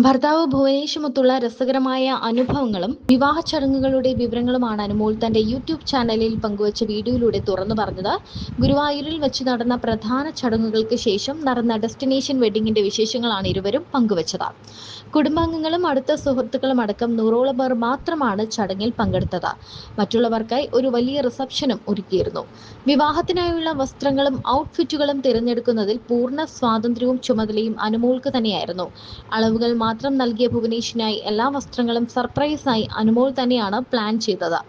ഭർത്താവ് ഭുവനേഷുമൊത്തുള്ള രസകരമായ അനുഭവങ്ങളും വിവാഹ ചടങ്ങുകളുടെ വിവരങ്ങളുമാണ് അനുമോൾ തന്റെ യൂട്യൂബ് ചാനലിൽ പങ്കുവച്ച വീഡിയോയിലൂടെ തുറന്നു പറഞ്ഞത്. ഗുരുവായൂരിൽ വെച്ച് നടന്ന പ്രധാന ചടങ്ങുകൾക്ക് ശേഷം നടന്ന ഡെസ്റ്റിനേഷൻ വെഡിങ്ങിന്റെ വിശേഷങ്ങളാണ് ഇരുവരും പങ്കുവച്ചത്. കുടുംബാംഗങ്ങളും അടുത്ത സുഹൃത്തുക്കളും അടക്കം 100ഓളം പേർ മാത്രമാണ് ചടങ്ങിൽ പങ്കെടുത്തത്. മറ്റുള്ളവർക്കായി ഒരു വലിയ റിസപ്ഷനും ഒരുക്കിയിരുന്നു. വിവാഹത്തിനായുള്ള വസ്ത്രങ്ങളും ഔട്ട്ഫിറ്റുകളും തിരഞ്ഞെടുക്കുന്നതിൽ പൂർണ്ണ സ്വാതന്ത്ര്യവും ചുമതലയും അനുമോൾക്ക് തന്നെയായിരുന്നു. അളവുകൾ മാത്രം നൽകിയ ഭുവനേഷിനായി എല്ലാ വസ്ത്രങ്ങളും സർപ്രൈസായി അനുമോൾ തന്നെയാണ് പ്ലാൻ ചെയ്തത്.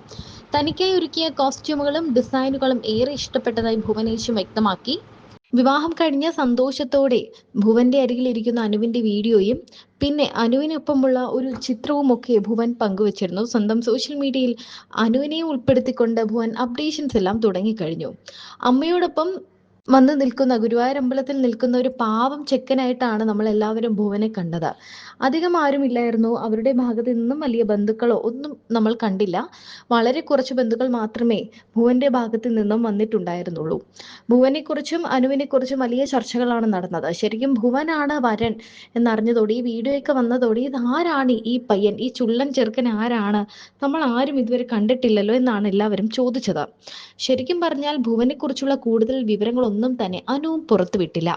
തനിക്കായി ഒരുക്കിയ കോസ്റ്റ്യൂമുകളും ഡിസൈനുകളും ഏറെ ഇഷ്ടപ്പെട്ടതായി ഭുവനേഷും വ്യക്തമാക്കി. വിവാഹം കഴിഞ്ഞ സന്തോഷത്തോടെ ഭുവന്റെ അരികിൽ ഇരിക്കുന്ന അനുവിന്റെ വീഡിയോയും പിന്നെ അനുവിനൊപ്പമുള്ള ഒരു ചിത്രവുമൊക്കെ ഭുവൻ പങ്കുവച്ചിരുന്നു. സ്വന്തം സോഷ്യൽ മീഡിയയിൽ അനുവിനെ ഉൾപ്പെടുത്തിക്കൊണ്ട് ഭുവൻ അപ്ഡേഷൻസ് എല്ലാം തുടങ്ങിക്കഴിഞ്ഞു. അമ്മയോടൊപ്പം വന്ന് നിൽക്കുന്ന ഗുരുവായൂർ അമ്പലത്തിൽ നിൽക്കുന്ന ഒരു പാവം ചെക്കനായിട്ടാണ് നമ്മൾ എല്ലാവരും ഭുവനെ കണ്ടത്. അധികം ആരുമില്ലായിരുന്നു. അവരുടെ ഭാഗത്ത് നിന്നും വലിയ ബന്ധുക്കളോ ഒന്നും നമ്മൾ കണ്ടില്ല. വളരെ കുറച്ച് ബന്ധുക്കൾ മാത്രമേ ഭുവന്റെ ഭാഗത്ത് നിന്നും വന്നിട്ടുണ്ടായിരുന്നുള്ളൂ. ഭുവനെക്കുറിച്ചും അനുവിനെക്കുറിച്ചും വലിയ ചർച്ചകളാണ് നടന്നത്. ശരിക്കും ഭുവനാണ് വരൻ എന്നറിഞ്ഞതോടെ ഈ വീഡിയോയൊക്കെ വന്നതോടെ ഇതാരാണ് ഈ പയ്യൻ, ഈ ചുള്ളൻ ചെറുക്കൻ ആരാണ്, നമ്മൾ ആരും ഇതുവരെ കണ്ടിട്ടില്ലല്ലോ എന്നാണ് എല്ലാവരും ചോദിച്ചത്. ശരിക്കും പറഞ്ഞാൽ ഭുവനെക്കുറിച്ചുള്ള കൂടുതൽ വിവരങ്ങളൊന്നും തന്നെ അനുവും പുറത്തുവിട്ടില്ല.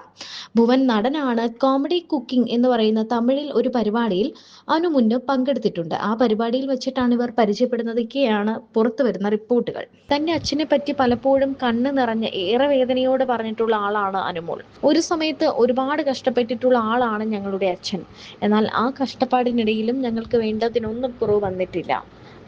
ഭുവൻ നടനാണ്. കോമഡി കുക്കിംഗ് എന്ന് പറയുന്ന തമിഴിൽ ഒരു പരിപാടിയിൽ അനു മുന്ന് പങ്കെടുത്തിട്ടുണ്ട്. ആ പരിപാടിയിൽ വെച്ചിട്ടാണ് ഇവർ പരിചയപ്പെടുന്നതൊക്കെയാണ് പുറത്തു വരുന്ന റിപ്പോർട്ടുകൾ. തന്റെ അച്ഛനെ പറ്റി പലപ്പോഴും കണ്ണ് നിറഞ്ഞ് ഏറെ വേദനയോട് പറഞ്ഞിട്ടുള്ള ആളാണ് അനുമോൾ. ഒരു സമയത്ത് ഒരുപാട് കഷ്ടപ്പെട്ടിട്ടുള്ള ആളാണ് ഞങ്ങളുടെ അച്ഛൻ. എന്നാൽ ആ കഷ്ടപ്പാടിനിടയിലും ഞങ്ങൾക്ക് വേണ്ടതിനൊന്നും കുറവ് വന്നിട്ടില്ല.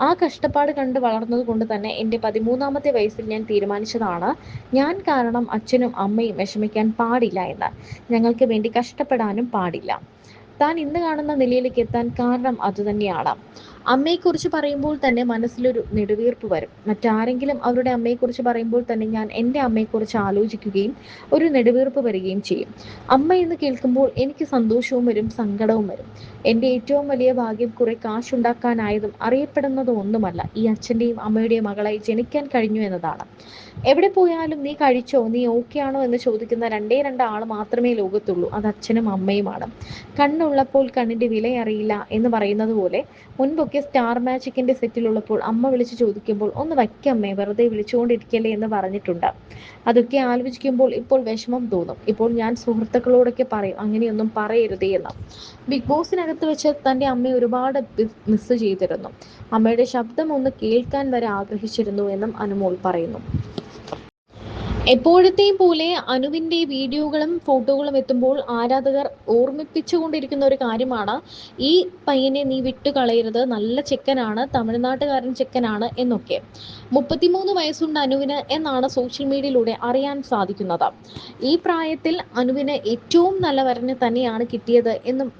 ആ കഷ്ടപ്പാട് കണ്ട് വളർന്നത് കൊണ്ട് തന്നെ എൻ്റെ 13ാമത്തെ വയസ്സിൽ ഞാൻ തീരുമാനിച്ചതാണ്, ഞാൻ കാരണം അച്ഛനും അമ്മയും വിഷമിക്കാൻ പാടില്ല എന്ന്. ഞങ്ങൾക്ക് വേണ്ടി കഷ്ടപ്പെടാനും പാടില്ല. താൻ ഇന്ന് കാണുന്ന നിലയിലേക്ക് എത്താൻ കാരണം അതുതന്നെയാണ്. അമ്മയെക്കുറിച്ച് പറയുമ്പോൾ തന്നെ മനസ്സിലൊരു നെടുവീർപ്പ് വരും. മറ്റാരെങ്കിലും അവരുടെ അമ്മയെക്കുറിച്ച് പറയുമ്പോൾ തന്നെ ഞാൻ എൻ്റെ അമ്മയെക്കുറിച്ച് ആലോചിക്കുകയും ഒരു നെടുവീർപ്പ് വരികയും ചെയ്യും. അമ്മ എന്ന് കേൾക്കുമ്പോൾ എനിക്ക് സന്തോഷവും വരും, സങ്കടവും വരും. എൻ്റെ ഏറ്റവും വലിയ ഭാഗ്യം കുറെ കാശുണ്ടാക്കാനായതും അറിയപ്പെടുന്നതും ഒന്നുമല്ല, ഈ അച്ഛൻ്റെയും അമ്മയുടെയും മകളായി ജനിക്കാൻ കഴിഞ്ഞു എന്നതാണ്. എവിടെ പോയാലും നീ കഴിച്ചോ, നീ ഓക്കെ ആണോ എന്ന് ചോദിക്കുന്ന രണ്ടേ രണ്ട് ആൾ മാത്രമേ ലോകത്തുള്ളൂ, അത് അച്ഛനും അമ്മയുമാണ്. കണ്ണുള്ളപ്പോൾ കണ്ണിന്റെ വില അറിയില്ല എന്ന് പറയുന്നത് പോലെ മുൻപൊക്കെ സ്റ്റാർ മാജിക്കിന്റെ സെറ്റിലുള്ളപ്പോൾ അമ്മ വിളിച്ചു ചോദിക്കുമ്പോൾ ഒന്ന് വയ്ക്കമ്മേ, വെറുതെ വിളിച്ചുകൊണ്ടിരിക്കല്ലേ എന്ന് പറഞ്ഞിട്ടുണ്ട്. അതൊക്കെ ആലോചിക്കുമ്പോൾ ഇപ്പോൾ വിഷമം തോന്നും. ഇപ്പോൾ ഞാൻ സുഹൃത്തുക്കളോടൊക്കെ പറയും അങ്ങനെയൊന്നും പറയരുതേ എന്ന്. ബിഗ് ബോസിനകത്ത് വെച്ച് തൻ്റെ അമ്മയെ ഒരുപാട് മിസ് ചെയ്തിരുന്നു. അമ്മയുടെ ശബ്ദം ഒന്ന് കേൾക്കാൻ വരെ ആഗ്രഹിച്ചിരുന്നു എന്നും അനുമോൾ പറയുന്നു. എപ്പോഴത്തെയും പോലെ അനുവിൻ്റെ വീഡിയോകളും ഫോട്ടോകളും എത്തുമ്പോൾ ആരാധകർ ഓർമ്മിപ്പിച്ചുകൊണ്ടിരിക്കുന്ന ഒരു കാര്യമാണ്, ഈ പയ്യനെ നീ വിട്ടുകളയരുത്, നല്ല ചെക്കനാണ്, തമിഴ്നാട്ടുകാരൻ ചെക്കനാണ് എന്നൊക്കെ. 33 വയസ്സുണ്ട് അനുവിന് എന്നാണ് സോഷ്യൽ മീഡിയയിലൂടെ അറിയാൻ സാധിക്കുന്നത്. ഈ പ്രായത്തിൽ അനുവിന് ഏറ്റവും നല്ല വരനെ തന്നെയാണ് കിട്ടിയത് എന്നും